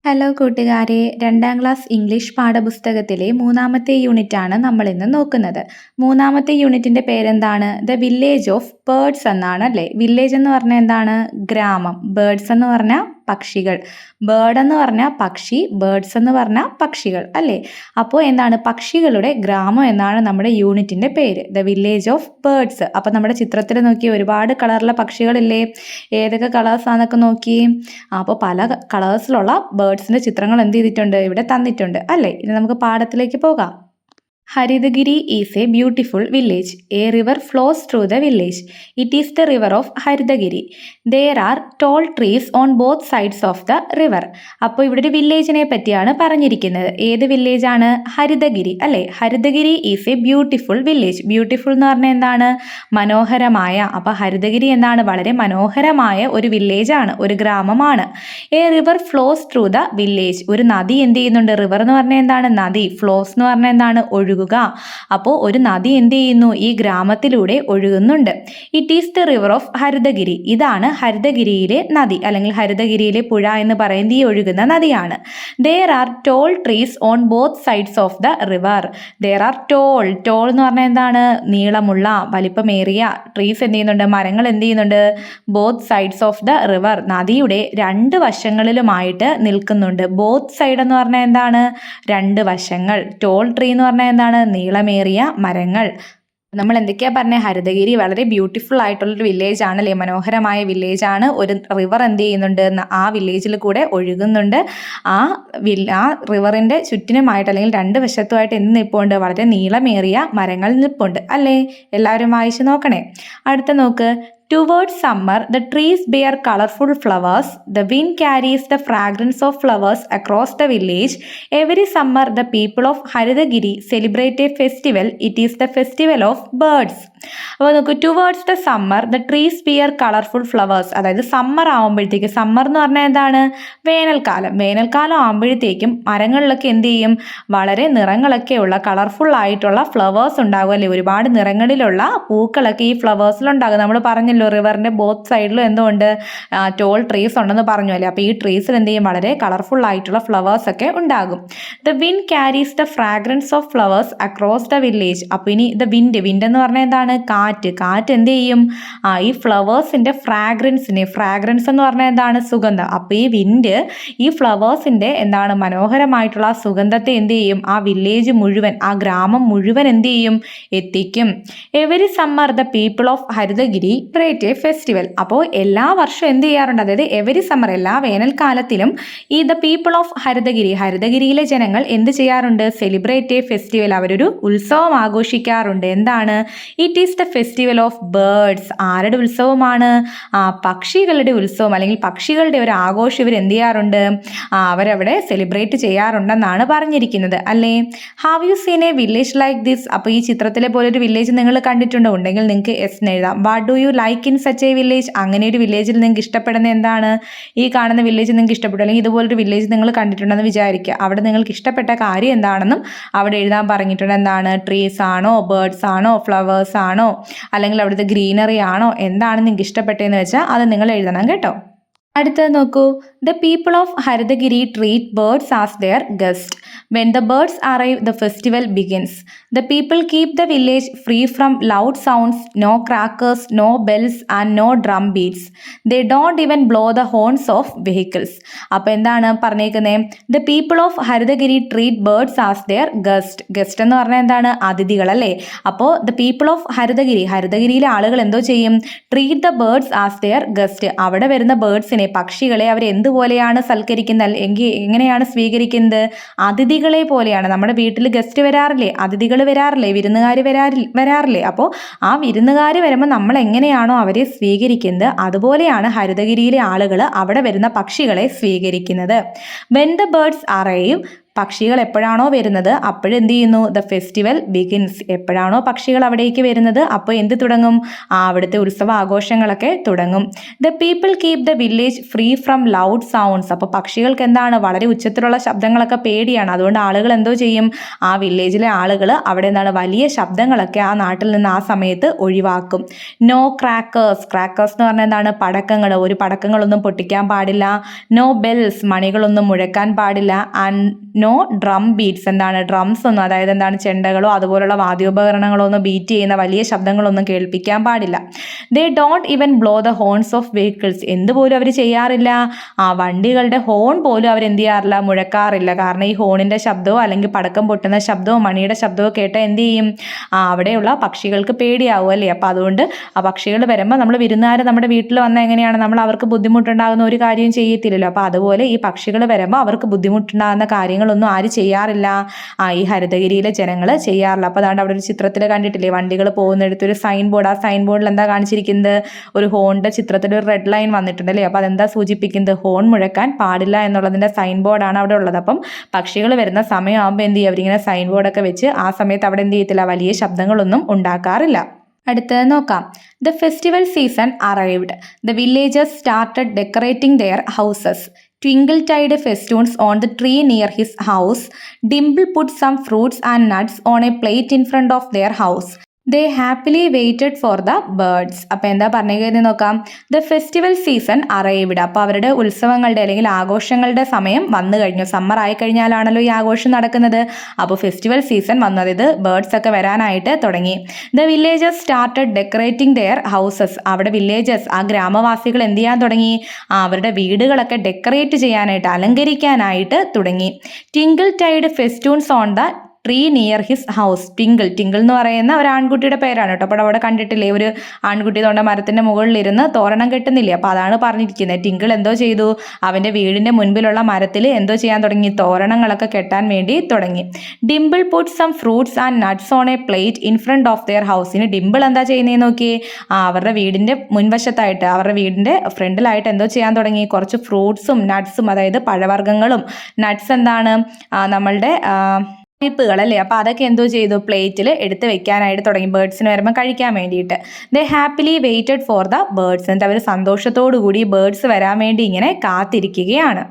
Hello കൂട്ടുകാരെ, 2ാം class English പാഠപുസ്തകത്തിലെ 3-മത്തെ യൂണിറ്റാണ് നമ്മളിന്ന് നോക്കുന്നത്. 3-മത്തെ യൂണിറ്റിൻ്റെ പേരെന്താണ്? ദ വില്ലേജ് ഓഫ് ബേർഡ്സ് എന്നാണ് അല്ലേ. വില്ലേജ് എന്ന് പറഞ്ഞാൽ എന്താണ്? ഗ്രാമം. ബേർഡ്സ് എന്ന് പറഞ്ഞാൽ പക്ഷികൾ. ബേർഡ് എന്ന് പറഞ്ഞാൽ പക്ഷി, ബേർഡ്സ് എന്ന് പറഞ്ഞാൽ പക്ഷികൾ അല്ലേ. അപ്പോൾ എന്താണ്? പക്ഷികളുടെ ഗ്രാമം എന്നാണ് നമ്മുടെ യൂണിറ്റിൻ്റെ പേര്, ദ വില്ലേജ് ഓഫ് ബേർഡ്സ്. അപ്പോൾ നമ്മുടെ ചിത്രത്തിൽ നോക്കി ഒരുപാട് കളറിലെ പക്ഷികളില്ലേ? ഏതൊക്കെ കളേഴ്സാന്നൊക്കെ നോക്കി. അപ്പോൾ പല കളേഴ്സിലുള്ള ബേർഡ്സിൻ്റെ ചിത്രങ്ങൾ എന്ത് ചെയ്തിട്ടുണ്ട്? ഇവിടെ തന്നിട്ടുണ്ട് അല്ലേ. ഇനി നമുക്ക് പാഠത്തിലേക്ക് പോകാം. Haridagiri is a beautiful village. A river flows through the village. It is the river of Haridagiri. There are tall trees on both sides of the river. അപ്പോൾ ഇവിടെ ഒരു വില്ലേജിനെ പറ്റിയാണ് പറഞ്ഞിരിക്കുന്നത്. ഏത് വില്ലേജ് ആണ്? ഹരിതഗിരി അല്ലേ. Harithagiri is a beautiful village. Beautiful എന്ന് പറഞ്ഞാൽ എന്താണ്? മനോഹരമായ. അപ്പോൾ ഹരിതഗിരി എന്താണ്? വളരെ മനോഹരമായ ഒരു വില്ലേജ് ആണ്, ഒരു ഗ്രാമമാണ്. A river flows through the village. ഒരു നദി എന്ത് ചെയ്യുന്നുണ്ട്? റിവർ എന്ന് പറഞ്ഞാൽ എന്താണ്? നദി. ഫ്ലോസ് എന്ന് പറഞ്ഞാൽ എന്താണ്? ഒഴുകുക. അപ്പോൾ ഒരു നദി എന്ത് ചെയ്യുന്നു? ഈ ഗ്രാമത്തിലൂടെ ഒഴുകുന്നുണ്ട്. It is the river of Harithagiri. ഇതാണ് ഹരിതഗിരിയിലെ നദി, അല്ലെങ്കിൽ ഹരിതഗിരിയിലെ പുഴ എന്ന് പറയുന്നത് ഈ ഒഴുകുന്ന നദിയാണ്. There are tall trees on both sides of the river. There are tall എന്ന് പറഞ്ഞാൽ എന്താണ്? നീളമുള്ള, വലിപ്പമേറിയ. ട്രീസ് എന്ത് ചെയ്യുന്നുണ്ട്? മരങ്ങൾ എന്ത് ചെയ്യുന്നുണ്ട്? Both sides of the river. നദിയുടെ രണ്ട് വശങ്ങളിലുമായിട്ട് നിൽക്കുന്നുണ്ട്. ബോത്ത് സൈഡ് എന്ന് പറഞ്ഞാൽ എന്താണ്? രണ്ട് വശങ്ങൾ. ടോൾ ട്രീ എന്ന് പറഞ്ഞാൽ എന്താണ്? നീളമേറിയ മരങ്ങൾ. നമ്മൾ എന്തൊക്കെയാണ് പറഞ്ഞത്? ഹരിതഗിരി വളരെ ബ്യൂട്ടിഫുൾ ആയിട്ടുള്ളൊരു വില്ലേജ് ആണല്ലേ, മനോഹരമായ വില്ലേജ് ആണ്. ഒരു റിവർ എന്ത് ചെയ്യുന്നുണ്ട്? ആ വില്ലേജിൽ കൂടെ ഒഴുകുന്നുണ്ട്. ആ റിവറിൻ്റെ ചുറ്റിനുമായിട്ട്, അല്ലെങ്കിൽ രണ്ട് വശത്തുമായിട്ട് എന്ത് നിൽപ്പുണ്ട്? വളരെ നീളമേറിയ മരങ്ങൾ നിൽപ്പുണ്ട് അല്ലേ. എല്ലാവരും വായിച്ച് നോക്കണേ. അടുത്ത നോക്ക്. Towards summer, the trees bear colorful flowers. The wind carries the fragrance of flowers across the village. Every summer, the people of Haridagiri celebrate a festival. It is the festival of birds. അപ്പോൾ നോക്കൂ, towards the summer the trees bear colourful flowers. അതായത് summer ആകുമ്പോഴത്തേക്ക്, summer എന്ന് പറഞ്ഞാൽ എന്താണ്? വേനൽക്കാലം. വേനൽക്കാലം ആകുമ്പോഴത്തേക്കും മരങ്ങളിലൊക്കെ എന്ത് ചെയ്യും? വളരെ നിറങ്ങളൊക്കെയുള്ള കളർഫുൾ ആയിട്ടുള്ള ഫ്ലവേഴ്സ് ഉണ്ടാകും അല്ലേ. ഒരുപാട് നിറങ്ങളിലുള്ള പൂക്കളൊക്കെ ഈ ഫ്ലവേഴ്സിലുണ്ടാകും. നമ്മൾ പറഞ്ഞല്ലോ, റിവറിൻ്റെ ബോത്ത് സൈഡിലും എന്തുകൊണ്ട്? ടോൾ ട്രീസ് ഉണ്ടെന്ന് പറഞ്ഞു അല്ലേ. അപ്പോൾ ഈ ട്രീസിൽ എന്ത് ചെയ്യും? വളരെ കളർഫുൾ ആയിട്ടുള്ള ഫ്ലവേഴ്സ് ഒക്കെ ഉണ്ടാകും. The wind carries the fragrance of flowers across the village. അപ്പോൾ ഇനി ദ വിൻഡ് എന്ന് പറഞ്ഞാൽ എന്താണ്? കാറ്റ് എന്ത് ചെയ്യും? ഈ ഫ്ലവേഴ്സിൻ്റെ ഫ്രാഗ്രൻസ് എന്ന് പറഞ്ഞാൽ എന്താണ്? സുഗന്ധം. അപ്പോൾ ഈ വിൻഡ് ഈ ഫ്ലവേഴ്സിൻ്റെ എന്താണ്? മനോഹരമായിട്ടുള്ള സുഗന്ധത്തെ എന്ത് ചെയ്യും? ആ വില്ലേജ് മുഴുവൻ, ആ ഗ്രാമം മുഴുവൻ എന്ത് ചെയ്യും? എത്തിക്കും. Every summer the people of Harithagiri celebrate a festival. അപ്പോൾ എല്ലാ വർഷവും എന്ത് ചെയ്യാറുണ്ട്? അതായത് എവരി സമ്മർ, എല്ലാ വേനൽക്കാലത്തിലും ഈ ദ പീപ്പിൾ ഓഫ് ഹരിതഗിരിയിലെ ജനങ്ങൾ എന്ത് ചെയ്യാറുണ്ട്? Celebrate a festival. അവരൊരു ഉത്സവം ആഘോഷിക്കാറുണ്ട്. എന്താണ്? It is the festival of birds. ആരുടെ ഉത്സവമാണ്? പക്ഷികളുടെ ഉത്സവം, അല്ലെങ്കിൽ പക്ഷികളുടെ ഒരു ആഘോഷം ഇവർ എന്ത് ചെയ്യാറുണ്ട്? അവരവിടെ സെലിബ്രേറ്റ് ചെയ്യാറുണ്ടെന്നാണ് പറഞ്ഞിരിക്കുന്നത് അല്ലേ. Have you seen a village like this? അപ്പോൾ ഈ ചിത്രത്തിലെ പോലെ ഒരു വില്ലേജ് നിങ്ങൾ കണ്ടിട്ടുണ്ടോ? ഉണ്ടെങ്കിൽ നിങ്ങൾക്ക് എസ് എന്ന് എഴുതാം. What do you like in such A village? അങ്ങനെ ഒരു വില്ലേജിൽ നിങ്ങൾക്ക് ഇഷ്ടപ്പെടുന്ന എന്താണ്? ഈ കാണുന്ന വില്ലേജ് നിങ്ങൾക്ക് ഇഷ്ടപ്പെട്ടു, അല്ലെങ്കിൽ ഇതുപോലൊരു വില്ലേജ് നിങ്ങൾ കണ്ടിട്ടുണ്ടെന്ന് വിചാരിക്കുക. അവിടെ നിങ്ങൾക്ക് ഇഷ്ടപ്പെട്ട കാര്യം എന്താണെന്നും അവിടെ എഴുതാൻ പറഞ്ഞിട്ടുണ്ട്. എന്താണ്? ട്രീസ് ആണോ, ബേർഡ്സ് ആണോ, ഫ്ലവേഴ്സ് ആണോ, അല്ലെങ്കിൽ അവിടുത്തെ ഗ്രീനറി ആണോ, എന്താണ് നിങ്ങൾക്ക് ഇഷ്ടപ്പെട്ടതെന്ന് വെച്ചാൽ അത് നിങ്ങൾ എഴുതണം കേട്ടോ. അടുത്തത് നോക്കൂ. The people of Harithagiri treat birds as their guest. When the birds arrive the festival begins. The people keep the village free from loud sounds, no crackers, no bells and no drum beats. They don't even blow the horns of vehicles. അപ്പോൾ എന്താണ് പറഞ്ഞേക്കുന്നത്? The people of Harithagiri treat birds as their guest എന്ന് പറഞ്ഞാൽ എന്താണ്? അതിഥികൾ അല്ലേ. അപ്പോൾ the people of ഹരിതഗിരിയിലെ ആളുകൾ എന്തോ ചെയ്യും? Treat the birds as their guest. അവിടെ വരുന്ന ബേർഡ്സിനെ, പക്ഷികളെ അവർ എന്തുപോലെയാണ് സൽക്കരിക്കുന്നത്? എങ്ങനെയാണ് സ്വീകരിക്കുന്നത്? അതിഥികളെ പോലെയാണ്. നമ്മുടെ വീട്ടിൽ ഗസ്റ്റ് വരാറില്ലേ? അതിഥികൾ വരാറില്ലേ? വിരുന്നുകാർ വരാറില്ലേ? അപ്പോൾ ആ വിരുന്നുകാർ വരുമ്പോൾ നമ്മൾ എങ്ങനെയാണോ അവരെ സ്വീകരിക്കുന്നത്, അതുപോലെയാണ് ഹരിതഗിരിയിലെ ആളുകൾ അവിടെ വരുന്ന പക്ഷികളെ സ്വീകരിക്കുന്നത്. വെൻ ദ ബേർഡ്സ് അറൈവ് പക്ഷികൾ എപ്പോഴാണോ വരുന്നത് അപ്പോഴെന്ത് ചെയ്യുന്നു, ദ ഫെസ്റ്റിവൽ ബിഗിൻസ്. എപ്പോഴാണോ പക്ഷികൾ അവിടേക്ക് വരുന്നത് അപ്പോൾ എന്ത് തുടങ്ങും, അവിടുത്തെ ഉത്സവ ആഘോഷങ്ങളൊക്കെ തുടങ്ങും. The people keep the village free from loud sounds. അപ്പോൾ പക്ഷികൾക്ക് എന്താണ്, വളരെ ഉച്ചത്തിലുള്ള ശബ്ദങ്ങളൊക്കെ പേടിയാണ്. അതുകൊണ്ട് ആളുകൾ എന്തോ ചെയ്യും, ആ വില്ലേജിലെ ആളുകൾ അവിടെ എന്താണ് വലിയ ശബ്ദങ്ങളൊക്കെ ആ നാട്ടിൽ നിന്ന് ആ സമയത്ത് ഒഴിവാക്കും. No crackers. ക്രാക്കേഴ്സ് എന്ന് പറഞ്ഞാൽ എന്താണ്, പടക്കങ്ങൾ. ഒരു പടക്കങ്ങളൊന്നും പൊട്ടിക്കാൻ പാടില്ല. നോ ബെൽസ്, മണികളൊന്നും മുഴക്കാൻ പാടില്ല. And no drum beats. എന്താണ് ഡ്രംസ് ഒന്നും, അതായത് എന്താണ് ചെണ്ടകളോ അതുപോലുള്ള വാദ്യോപകരണങ്ങളോ ഒന്നും ബീറ്റ് ചെയ്യുന്ന വലിയ ശബ്ദങ്ങളൊന്നും കേൾപ്പിക്കാൻ പാടില്ല. They don't even blow the horns of vehicles. എന്തുപോലും അവർ ചെയ്യാറില്ല, ആ വണ്ടികളുടെ ഹോൺ പോലും അവർ എന്ത് ചെയ്യാറില്ല, മുഴക്കാറില്ല. കാരണം ഈ ഹോണിൻ്റെ ശബ്ദമോ അല്ലെങ്കിൽ പടക്കം പൊട്ടുന്ന ശബ്ദമോ മണിയുടെ ശബ്ദമോ കേട്ടാൽ എന്ത് ചെയ്യും, അവിടെയുള്ള പക്ഷികൾക്ക് പേടിയാവും അല്ലേ. അപ്പോൾ അതുകൊണ്ട് ആ പക്ഷികൾ വരുമ്പോൾ നമ്മൾ വിരുന്നുകാർ നമ്മുടെ വീട്ടിൽ വന്നാൽ എങ്ങനെയാണ്, നമ്മൾ അവർക്ക് ബുദ്ധിമുട്ടുണ്ടാകുന്ന ഒരു കാര്യവും ചെയ്യത്തില്ലല്ലോ. അപ്പോൾ അതുപോലെ ഈ പക്ഷികൾ വരുമ്പോൾ അവർക്ക് ബുദ്ധിമുട്ടുണ്ടാകുന്ന കാര്യങ്ങളൊന്നും ആര് ചെയ്യാറില്ല, ഈ ഹരിതഗിരിയിലെ ജനങ്ങൾ ചെയ്യാറില്ല. അപ്പോൾ അതാണ്ട് അവിടെ ഒരു ചിത്രത്തിൽ കണ്ടിട്ടില്ലേ, വണ്ടികൾ പോകുന്നിടത്തൊരു സൈൻ ബോർഡ്. ആ സൈൻ ബോർഡിൽ എന്താ കാണിച്ചിരിക്കുന്നത്, ഒരു ഹോണിൻ്റെ ചിത്രത്തിൽ ഒരു റെഡ് ലൈൻ വന്നിട്ടുണ്ടല്ലേ. അപ്പോൾ അതെന്താ സൂചിപ്പിക്കുന്നത്, ഹോൺ മുഴക്കാൻ പാടില്ല എന്നുള്ളതിൻ്റെ സൈൻ ബോർഡാണ് അവിടെ ഉള്ളത്. അപ്പം പക്ഷികൾ വരുന്ന സമയമാകുമ്പോൾ എന്ത് ചെയ്യും, അവരിങ്ങനെ സൈൻ ബോർഡൊക്കെ വെച്ച് ആ സമയത്ത് അവിടെ എന്ത് ചെയ്യത്തില്ല, വലിയ ശബ്ദങ്ങളൊന്നും ഉണ്ടാക്കാറില്ല. അടുത്തത് നോക്കാം. The festival season arrived. The villagers started decorating their houses. Twinkle tied festoons on the tree near his house. Dimple put some fruits and nuts on a plate in front of their house. They happily waited for the birds. അപ്പോൾ എന്താ പറഞ്ഞിരിക്കുന്നത് നോക്കാം. The festival season arrived. അപ്പോൾ അവരുടെ ഉത്സവങ്ങളുടെ അല്ലെങ്കിൽ ആഘോഷങ്ങളുടെ സമയം വന്നു കഴിഞ്ഞു. സമ്മർ ആയി കഴിഞ്ഞാലാണല്ലോ ഈ ആഘോഷം നടക്കുന്നത്. അപ്പോൾ ഫെസ്റ്റിവൽ സീസൺ വന്നു, അതായത് ബേർഡ്സ് ഒക്കെ വരാനായിട്ട് തുടങ്ങി. The villagers started decorating their houses. അവിടെ വില്ലേജേഴ്സ്, ആ ഗ്രാമവാസികൾ എന്ത് ചെയ്യാൻ തുടങ്ങി, അവരുടെ വീടുകളൊക്കെ ഡെക്കറേറ്റ് ചെയ്യാനായിട്ട്, അലങ്കരിക്കാനായിട്ട് തുടങ്ങി. Twinkle tied festoons on the tree near his house. Twinkle, Twinkle എന്ന് പറയുന്ന ഒരു ആൺകുട്ടിയുടെ പേരാണ് കേട്ടോ. അപ്പോൾ അവിടെ കണ്ടിട്ടില്ലേ, ഒരു ആൺകുട്ടി തൊണ്ട മരത്തിൻ്റെ മുകളിലിരുന്ന് തോരണം കെട്ടുന്നില്ലേ, അപ്പോൾ അതാണ് പറഞ്ഞിരിക്കുന്നത്. ട്വിങ്കിൾ എന്തോ ചെയ്തു, അവൻ്റെ വീടിൻ്റെ മുൻപിലുള്ള മരത്തിൽ എന്തോ ചെയ്യാൻ തുടങ്ങി, തോരണങ്ങളൊക്കെ കെട്ടാൻ വേണ്ടി തുടങ്ങി. Dimple put some fruits and nuts on a plate in front of their house. ഇനി ഡിംപിൾ എന്താ ചെയ്യുന്നതെന്ന് നോക്കിയേ, അവരുടെ വീടിൻ്റെ മുൻവശത്തായിട്ട്, അവരുടെ വീടിൻ്റെ ഫ്രണ്ടിലായിട്ട് എന്തോ ചെയ്യാൻ തുടങ്ങി, കുറച്ച് ഫ്രൂട്ട്സും നട്ട്സും, അതായത് പഴവർഗ്ഗങ്ങളും. നട്ട്സ് എന്താണ്, നമ്മളുടെ പരിപ്പുകൾ അല്ലേ. അപ്പോൾ അതൊക്കെ എന്തോ ചെയ്തു, പ്ലേറ്റിൽ എടുത്ത് വെക്കാനായിട്ട് തുടങ്ങി, ബേർഡ്സിന് വരുമ്പോൾ കഴിക്കാൻ വേണ്ടിയിട്ട്. They happily waited for the birds. എന്നിട്ട് അവർ സന്തോഷത്തോടു കൂടി ബേർഡ്സ് വരാൻ വേണ്ടി ഇങ്ങനെ കാത്തിരിക്കുകയാണ്.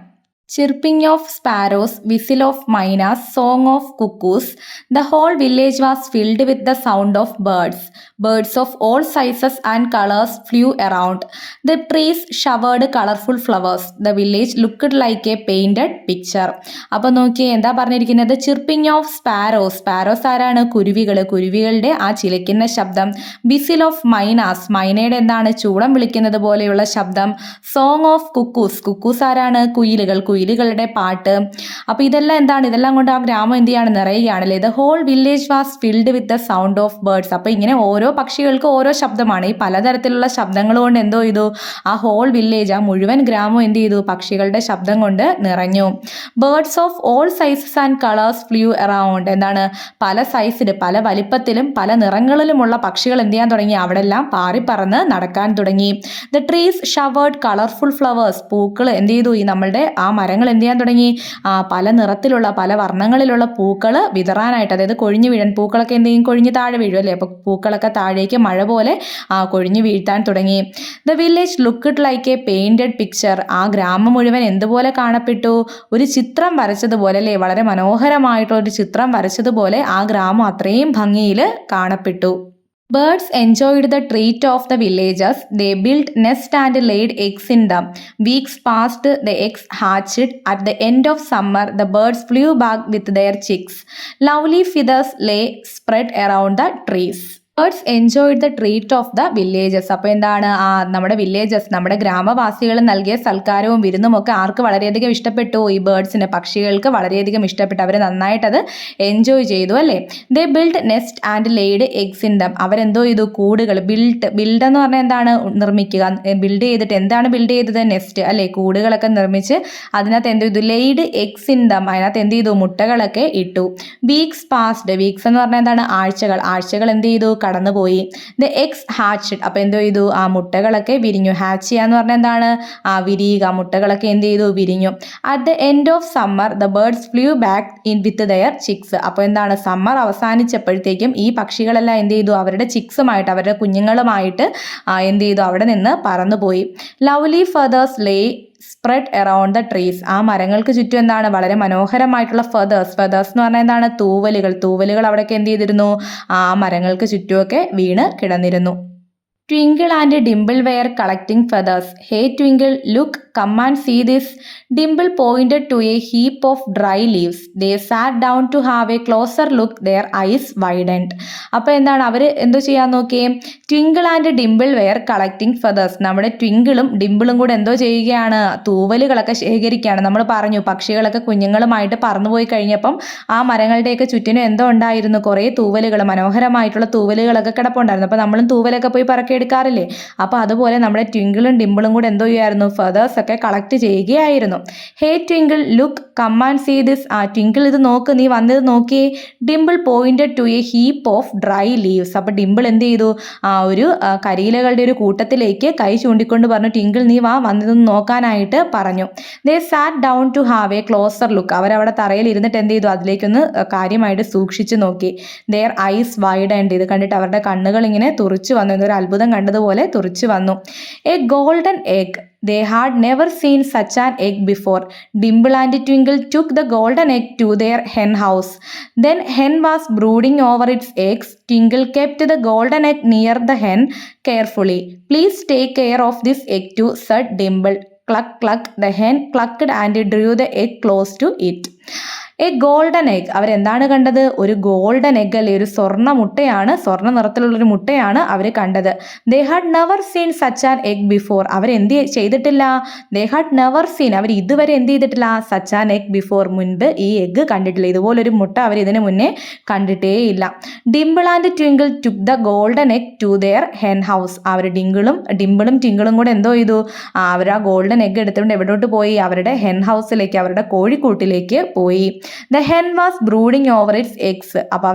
Chirping of sparrows, whistle of mynas, song of cuckoos. The whole village was filled with the sound of birds. Birds of all sizes and colors flew around. The trees showered colorful flowers. The village looked like a painted picture. അപ്പോൾ നോക്കിയേ എന്താ പറഞ്ഞിരിക്കുന്നത്, chirping of sparrows. Sparrows ആരാണ്, കുരുവികൾ. കുരുവികളുടെ ആ ചിലയ്ക്കുന്ന ശബ്ദം. Whistle of Mina's. മൈനയുടെ എന്താണ്, ചൂളം വിളിക്കുന്നത് പോലെയുള്ള ശബ്ദം. Song of cuckoo's. കുക്കൂസ് ആരാണ്, കുയിലുകൾ. കുയിലുകളുടെ പാട്ട്. അപ്പോൾ ഇതെല്ലാം എന്താണ്, ഇതെല്ലാം കൊണ്ട് ആ ഗ്രാമം എന്ത് ചെയ്യാണ്, നിറയുകയാണല്ലേ. The whole village was filled with the sound of birds. അപ്പോൾ ഇങ്ങനെ ഓരോ പക്ഷികൾക്ക് ഓരോ ശബ്ദമാണ്. ഈ പലതരത്തിലുള്ള ശബ്ദങ്ങൾ കൊണ്ട് എന്തോ ചെയ്തു, ആ ഹോൾ വില്ലേജ്, ആ മുഴുവൻ ഗ്രാമം എന്ത് ചെയ്തു, പക്ഷികളുടെ ശബ്ദം കൊണ്ട് നിറഞ്ഞു. Birds of all sizes and colours flew around. എന്താണ്, പല സൈസിൽ, പല വലിപ്പത്തിലും പല നിറങ്ങളിലുമുള്ള പക്ഷികൾ എന്ത് ചെയ്യാൻ തുടങ്ങി, അവിടെ എല്ലാം പാറിപ്പറന്ന് നടക്കാൻ തുടങ്ങി. The trees showered colourful flowers. പൂക്കൾ എന്ത് ചെയ്തു, ഈ നമ്മളുടെ ആ മരങ്ങൾ എന്ത് ചെയ്യാൻ തുടങ്ങി, പല നിറത്തിലുള്ള പല വർണ്ണങ്ങളിലുള്ള പൂക്കൾ വിതറാനായിട്ട്, അതായത് കൊഴിഞ്ഞു വീഴാൻ. പൂക്കളൊക്കെ എന്ത് ചെയ്യും, കൊഴിഞ്ഞ് താഴെ വീഴും അല്ലേ. അപ്പോൾ പൂക്കളൊക്കെ താഴേക്ക് മഴ പോലെ കൊഴിഞ്ഞു വീഴ്ത്താൻ തുടങ്ങി. The village looked like A painted picture. ആ ഗ്രാമം മുഴുവൻ എന്തുപോലെ കാണപ്പെട്ടു, ഒരു ചിത്രം വരച്ചതുപോലെ അല്ലേ, വളരെ മനോഹരമായിട്ടുള്ള ഒരു ചിത്രം വരച്ചതുപോലെ ആ ഗ്രാമം അത്രയും ഭംഗിയിൽ കാണപ്പെട്ടു. Birds enjoyed the treat of the villagers. They built nests and laid eggs in them. Weeks passed, the eggs hatched. At the end of summer, the birds flew back with their chicks. Lovely feathers lay spread around the trees. Birds enjoyed the treat of the villages. അപ്പോൾ എന്താണ്, നമ്മുടെ villages, നമ്മുടെ ഗ്രാമവാസികൾ നൽകിയ സൽക്കാരവും വിരുന്നും ഒക്കെ ആർക്ക് വളരെയധികം ഇഷ്ടപ്പെട്ടു, ഈ ബേർഡ്സിന്, പക്ഷികൾക്ക് വളരെയധികം ഇഷ്ടപ്പെട്ടു. അവർ നന്നായിട്ടത് എൻജോയ് ചെയ്തു അല്ലേ. They build nest and laid eggs in them. അവരെന്തോ ചെയ്തു, കൂടുകൾ. ബിൽഡ് എന്ന് പറഞ്ഞാൽ എന്താണ്, നിർമ്മിക്കുക. ബിൽഡ് ചെയ്തിട്ട് എന്താണ് ബിൽഡ് ചെയ്തത്, നെസ്റ്റ് അല്ലേ, കൂടുകളൊക്കെ നിർമ്മിച്ച് അതിനകത്ത് എന്ത് ചെയ്തു, ലെയ്ഡ് എഗ്സ് ഇൻ ദം. അതിനകത്ത് എന്ത് ചെയ്തു, മുട്ടകളൊക്കെ ഇട്ടു. Weeks passed. വീക്സ് എന്ന് പറഞ്ഞാൽ എന്താണ്, ആഴ്ചകൾ. ആഴ്ചകൾ എന്ത് ചെയ്തു, കടന്നുപോയി. ദ എഗ്സ് ഹാച്ച്ഡ്, അപ്പോൾ എന്തോ ചെയ്തു, ആ മുട്ടകളൊക്കെ വിരിഞ്ഞു. ഹാച്ച് ചെയ്യാന്ന് പറഞ്ഞാൽ എന്താണ്, വിരിയുക, മുട്ടകളൊക്കെ എന്ത് ചെയ്തു, വിരിഞ്ഞു. At the end of summer the birds flew back in with their chicks, അപ്പോൾ എന്താണ്, സമ്മർ അവസാനിച്ചപ്പോഴത്തേക്കും ഈ പക്ഷികളെല്ലാം എന്ത് ചെയ്തു, അവരുടെ ചിക്സുമായിട്ട്, അവരുടെ കുഞ്ഞുങ്ങളുമായിട്ട് എന്ത് ചെയ്തു, അവിടെ നിന്ന് പറന്നുപോയി. Lovely feathers lay spread around the trees, ആ മരങ്ങൾക്ക് ചുറ്റും എന്താണ്, വളരെ മനോഹരമായിട്ടുള്ള ഫെദേഴ്സ് എന്ന് പറഞ്ഞാൽ എന്താണ്, തൂവലുകൾ അവിടെയൊക്കെ എന്ത് ചെയ്തിരുന്നു, ആ മരങ്ങൾക്ക് ചുറ്റുമൊക്കെ വീണ് കിടന്നിരുന്നു. Twinkle and Dimple were collecting feathers. Hey Twinkle, look, come and see this. Dimple pointed to a heap of dry leaves. They sat down to have a closer look. Their eyes widened. അപ്പോൾ എന്താണ്, അവർ എന്തോ ചെയ്യാൻ നോക്കിയേ, Twinkle and Dimple were collecting feathers. നമ്മുടെ ട്വിങ്കിളും ഡിംപിളും കൂടെ എന്തോ ചെയ്യുകയാണ്, തൂവലുകളൊക്കെ ശേഖരിക്കുകയാണ്. നമ്മൾ പറഞ്ഞു പക്ഷികളൊക്കെ കുഞ്ഞുങ്ങളുമായിട്ട് പറന്നുപോയി കഴിഞ്ഞപ്പം ആ മരങ്ങളുടെയൊക്കെ ചുറ്റിനും എന്തോ ഉണ്ടായിരുന്നു, കുറേ തൂവലുകൾ, മനോഹരമായിട്ടുള്ള തൂവലുകളൊക്കെ കിടപ്പുണ്ടായിരുന്നു. അപ്പോൾ നമ്മളും തൂവലൊക്കെ പോയി എടുക്കാറില്ലേ, അപ്പോൾ അതുപോലെ നമ്മുടെ ട്വിങ്കിളും ഡിംപിളും കൂടെ എന്തോ ചെയ്യുമായിരുന്നു, ഫെദേഴ്സ് ഒക്കെ കളക്ട് ചെയ്യുകയായിരുന്നു. Hey Twinkle, look, come and see this. Twinkle ഇത് നോക്ക്, നീ വന്നത് നോക്കിയേ. Dimple pointed to a heap of dry leaves. അപ്പോൾ ഡിംപിൾ എന്ത് ചെയ്തു, ഒരു കരിയിലകളുടെ ഒരു കൂട്ടത്തിലേക്ക് കൈ ചൂണ്ടിക്കൊണ്ട് പറഞ്ഞു, ട്വിങ്കിൾ നീ വന്നതെന്ന് നോക്കാനായിട്ട് പറഞ്ഞു. They sat down to have a closer look. അവരവിടെ തറയിൽ ഇരുന്നിട്ട് എന്ത് ചെയ്തു, അതിലേക്കൊന്ന് കാര്യമായിട്ട് സൂക്ഷിച്ചു നോക്കി. ദെയർ ഐസ് വൈഡൻഡ്, ഇത് കണ്ടിട്ട് അവരുടെ കണ്ണുകൾ ഇങ്ങനെ തുറിച്ചു വന്നു, എന്നൊരു അത്ഭുതം കണ്ടതുപോലെ തുറിച്ചു വന്നു. A golden egg. They had never seen such an egg before. Dimple and Twinkle took the golden egg to their hen house. Then hen was brooding over its eggs. Twinkle kept the golden egg near the hen carefully. Please take care of this egg too, said Dimple. Cluck, cluck. The hen clucked and drew the egg close to it. A golden egg. അവരെന്താണ് കണ്ടത്, ഒരു golden egg അല്ലേ, ഒരു സ്വർണ്ണ മുട്ടയാണ്, സ്വർണ്ണ നിറത്തിലുള്ളൊരു മുട്ടയാണ് അവർ കണ്ടത്. They had never seen such an egg before. അവരെന്ത് ചെയ്തിട്ടില്ല, ദേ ഹാഡ് നെവർ സീൻ, അവർ ഇതുവരെ എന്ത് ചെയ്തിട്ടില്ല, സച്ച് ആൻ എഗ് ബിഫോർ, മുൻപ് ഈ എഗ്ഗ് കണ്ടിട്ടില്ല, ഇതുപോലൊരു മുട്ട അവർ ഇതിന് മുന്നേ കണ്ടിട്ടേ ഇല്ല. Dimple and Twinkle took the golden egg to their hen house. അവർ ഡിംപിളും ട്വിങ്കിളും കൂടെ എന്തോ ചെയ്തു, അവർ ആ ഗോൾഡൻ എഗ് എടുത്തുകൊണ്ട് എവിടോട്ട് പോയി, അവരുടെ ഹെൻ ഹൗസിലേക്ക്, അവരുടെ കോഴിക്കൂട്ടിലേക്ക് പോയി. The hen was brooding over it's eggs. അപ്പോൾ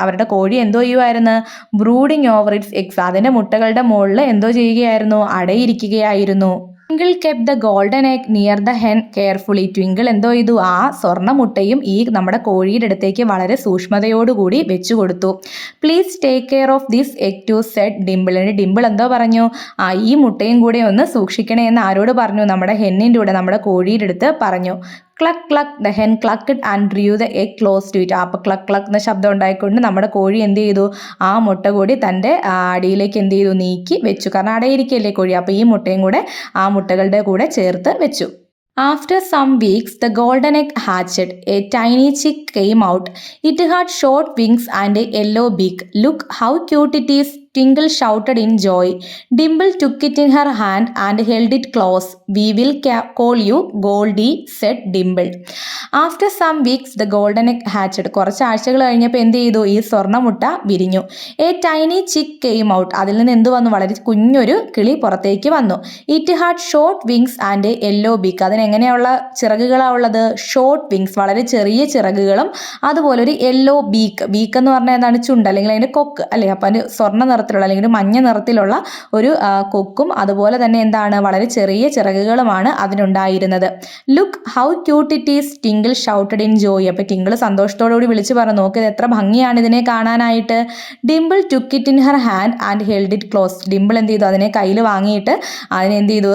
അവരുടെ കോഴി എന്തോ ചെയ്യുമായിരുന്നു, ബ്രൂഡിങ് ഓവർ ഇറ്റ്സ് എഗ്സ്, അതിൻ്റെ മുട്ടകളുടെ മുകളിൽ എന്തോ ചെയ്യുകയായിരുന്നു, അടയിരിക്കുകയായിരുന്നു. Twinkle kept the golden egg near the hen carefully. Twinkle എന്തോ ചെയ്തു, ആ സ്വർണ്ണ മുട്ടയും ഈ നമ്മുടെ കോഴിയുടെ അടുത്തേക്ക് വളരെ സൂക്ഷ്മതയോടുകൂടി വെച്ചു കൊടുത്തു. Please take care of this egg to said Dimple. Dimple എന്തോ പറഞ്ഞു, ഈ മുട്ടയും കൂടെ ഒന്ന് സൂക്ഷിക്കണേ എന്ന് ആരോട് പറഞ്ഞു, നമ്മുടെ ഹെന്നിൻ്റെ കൂടെ, നമ്മുടെ കോഴിയുടെ അടുത്ത് പറഞ്ഞു. Cluck cluck. The hen clucked and drew the egg close to it. അപ്പോൾ ക്ലക്ക് ക്ലക്ക് എന്ന ശബ്ദം ഉണ്ടായിക്കൊണ്ട് നമ്മുടെ കോഴി എന്ത് ചെയ്തു, ആ മുട്ട കൂടി തൻ്റെ അടിയിലേക്ക് എന്ത് ചെയ്തു, നീക്കി വെച്ചു. കാരണം അടയിരിക്കല്ലേ കോഴി, അപ്പോൾ ഈ മുട്ടയും കൂടെ ആ മുട്ടകളുടെ കൂടെ ചേർത്ത് വെച്ചു. After some weeks, the golden egg hatched. A tiny chick came out. It had short wings and a yellow beak. Look how cute it is, Twinkle shouted in joy. Dimple took it in her hand and held it close. We will call you Goldie, said Dimple. After some weeks, the golden egg hatched. കുറച്ച് ആഴ്ചകൾ കഴിഞ്ഞപ്പോൾ എന്ത് ചെയ്തു, ഈ സ്വർണ്ണമുട്ട വിരിഞ്ഞു. A tiny chick came out. അതിൽ നിന്ന് എന്ത് വന്നു, വളരെ കുഞ്ഞൊരു കിളി പുറത്തേക്ക് വന്നു. It had short wings and yellow beak. അതിന് എങ്ങനെയുള്ള ചിറകുകളാണ് ഉള്ളത്, ഷോർട്ട് വിങ്സ്, വളരെ ചെറിയ ചിറകുകളും, അതുപോലെ ഒരു യെല്ലോ ബീക്ക് എന്ന് പറഞ്ഞാൽ എന്താണ്, ചുണ്ട് അല്ലെങ്കിൽ അതിൻ്റെ കൊക്ക് അല്ലേ. അപ്പം അതിന് സ്വർണ്ണ നിറത്തിലുള്ള അല്ലെങ്കിൽ ഒരു മഞ്ഞ നിറത്തിലുള്ള ഒരു കൊക്കും, അതുപോലെ തന്നെ എന്താണ്, വളരെ ചെറിയ ചിറകുകളുമാണ് അതിനുണ്ടായിരുന്നത്. Look how cute it is, Tinkle shouted in joy. അപ്പോൾ ടിങ്കിൾ സന്തോഷത്തോടുകൂടി വിളിച്ചു പറഞ്ഞു, നോക്ക് ഇത് എത്ര ഭംഗിയാണ് ഇതിനെ കാണാനായിട്ട്. Dimple took it in her hand and held it close. Dimple എന്ത് ചെയ്തു, അതിനെ കയ്യിൽ വാങ്ങിയിട്ട് അതിനെ എന്ത് ചെയ്തു,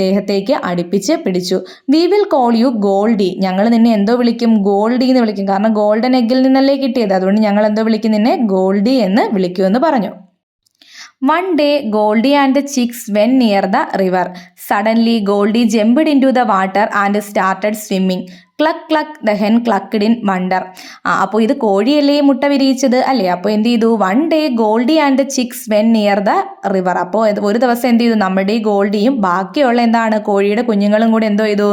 ദേഹത്തേക്ക് അടുപ്പിച്ച് പിടിച്ചു. We will call you Goldie. ഞങ്ങൾ നിന്നെ എന്തോ വിളിക്കും, ഗോൾഡി എന്ന് വിളിക്കും. കാരണം ഗോൾഡൻ എഗ്ഗിൽ നിന്നല്ലേ കിട്ടിയത്, അതുകൊണ്ട് ഞങ്ങൾ എന്തോ വിളിക്കും, നിന്നെ ഗോൾഡി എന്ന് വിളിക്കുമെന്ന് പറഞ്ഞു. One day, Goldie and the chicks went near the river. Suddenly, Goldie jumped into the water and started swimming. Cluck cluck. The hen clucked in wonder. അപ്പോൾ ഇത് കോഴിയല്ലേ മുട്ട വിരിയിച്ചത് അല്ലേ. അപ്പോൾ എന്ത് ചെയ്തു, one day Goldie and chicks went near the river. അപ്പോൾ ഒരു ദിവസം എന്ത് ചെയ്തു, നമ്മുടെ ഈ ഗോൾഡിയും ബാക്കിയുള്ള എന്താണ് കോഴിയുടെ കുഞ്ഞുങ്ങളും കൂടി എന്തോ ചെയ്തു,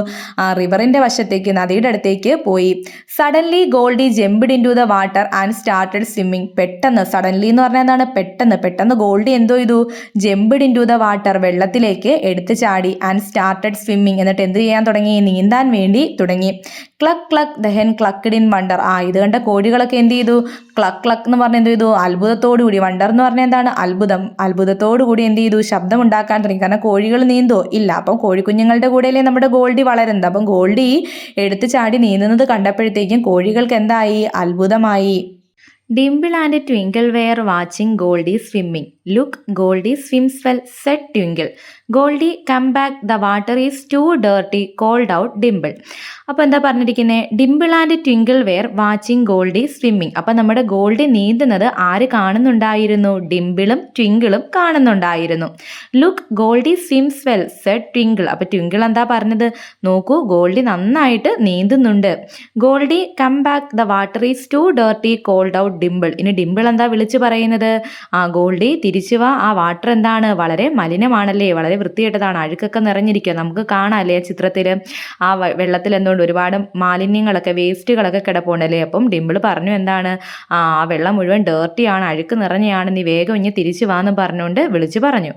റിവറിൻ്റെ വശത്തേക്ക്, നദിയുടെ അടുത്തേക്ക് പോയി. Suddenly Goldie jumped into the water and started swimming. പെട്ടെന്ന്, സഡൻലി എന്ന് പറഞ്ഞാൽ എന്താണ്, പെട്ടെന്ന് ഗോൾഡി എന്തോ ചെയ്തു, jumped into the water, വെള്ളത്തിലേക്ക് എടുത്തു ചാടി. ആൻഡ് സ്റ്റാർട്ടഡ് സ്വിമ്മിങ്, എന്നിട്ട് എന്ത് ചെയ്യാൻ തുടങ്ങി, നീന്താൻ വേണ്ടി തുടങ്ങി. ക്ലക്ക് cluck the hen clucked in wonder. ഇത് കണ്ട കോഴികളൊക്കെ എന്ത് ചെയ്തു? ക്ലക്ക് ക്ലക്ക് എന്ന് പറഞ്ഞ എന്ത് ചെയ്തു? അത്ഭുതത്തോടു കൂടി. വണ്ടർ എന്ന് പറഞ്ഞാൽ എന്താണ്? അത്ഭുതം. അത്ഭുതത്തോടു കൂടി എന്ത് ചെയ്തു? ശബ്ദം ഉണ്ടാക്കാൻ തുടങ്ങി. കാരണം കോഴികൾ നീന്തോ ഇല്ല. അപ്പം കോഴിക്കുഞ്ഞുങ്ങളുടെ കൂടെയല്ലേ നമ്മുടെ ഗോൾഡി വളരുന്നത്. അപ്പം ഗോൾഡി എടുത്തു ചാടി നീന്തുന്നത് കണ്ടപ്പോഴത്തേക്കും കോഴികൾക്ക് എന്തായി? അത്ഭുതമായി. Dimple and Twinkle were watching Goldie swimming. Look, Goldie swims well, said Twinkle. Goldie, come back, the water is too dirty, called out Dimple. അപ്പോൾ എന്താ പറഞ്ഞിരിക്കുന്നത്? Dimple and Twinkle were watching Goldie swimming. അപ്പം നമ്മുടെ Goldie നീന്തുന്നത് ആര് കാണുന്നുണ്ടായിരുന്നു? ഡിംപിളും ട്വിങ്കിളും കാണുന്നുണ്ടായിരുന്നു. Look, Goldie swims well, said Twinkle. അപ്പോൾ ട്വിങ്കിൾ എന്താ പറഞ്ഞത്? നോക്കൂ, ഗോൾഡി നന്നായിട്ട് നീന്തുന്നുണ്ട്. Goldie, come back, the water is too dirty, called out Dimple. ഇനി ഡിംപിൾ എന്താ വിളിച്ചു പറയുന്നത്? ഗോൾഡി തിരിച്ചു വാ, ആ വാട്ടർ എന്താണ്? വളരെ മലിനമാണല്ലേ, വളരെ വൃത്തികെട്ടതാണ്, അഴുക്കൊക്കെ നിറഞ്ഞിരിക്കുക. നമുക്ക് കാണാമല്ലേ ചിത്രത്തിൽ ആ വെള്ളത്തിൽ എന്തുകൊണ്ട് ഒരുപാട് മാലിന്യങ്ങളൊക്കെ വേസ്റ്റുകളൊക്കെ കിടപ്പുണ്ടല്ലേ. അപ്പം ഡിംപിൾ പറഞ്ഞു എന്താണ്? ആ വെള്ളം മുഴുവൻ ഡേർട്ടിയാണ്, അഴുക്ക് നിറഞ്ഞയാണ്, നീ വേഗം ഇനി തിരിച്ചു വാന്ന് പറഞ്ഞുകൊണ്ട് വിളിച്ചു പറഞ്ഞു.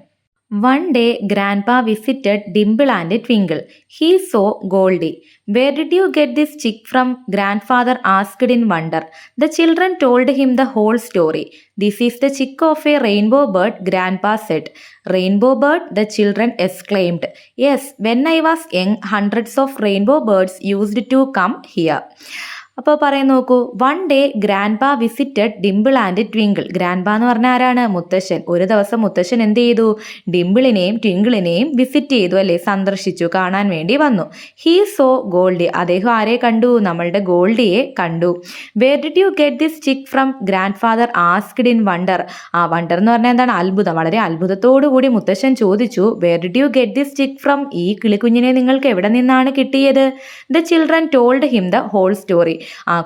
One day, Grandpa visited Dimple and Twinkle. He saw Goldie. Where did you get this chick from? Grandfather asked in wonder. The children told him the whole story. This is the chick of a rainbow bird, Grandpa said. Rainbow bird, the children exclaimed. Yes, when I was young, hundreds of rainbow birds used to come here. അപ്പോൾ പറയാൻ നോക്കൂ. One day grandpa visited Dimple and twinkle. Grandpa എന്ന് പറഞ്ഞാൽ ആരാണ്? മുത്തശ്ശൻ. ഒരു ദിവസം മുത്തശ്ശൻ എന്ത് ചെയ്തു? ഡിംപിളിനെയും ട്വിങ്കിളിനെയും വിസിറ്റ് ചെയ്തു, അല്ലേ, സന്ദർശിച്ചു, കാണാൻ വേണ്ടി വന്നു. He saw Goldie. അദ്ദേഹം ആരെ കണ്ടു? നമ്മളുടെ ഗോൾഡിയെ കണ്ടു. Where did you get this chick from? Grandfather asked in wonder. Wonder എന്ന് പറഞ്ഞാൽ എന്താണ്? അത്ഭുതം. വളരെ അത്ഭുതത്തോടു കൂടി മുത്തശ്ശൻ ചോദിച്ചു, where did you get this chick from? ഈ കിളിക്കുഞ്ഞിനെ നിങ്ങൾക്ക് എവിടെ നിന്നാണ് കിട്ടിയത്? The children told him the whole story.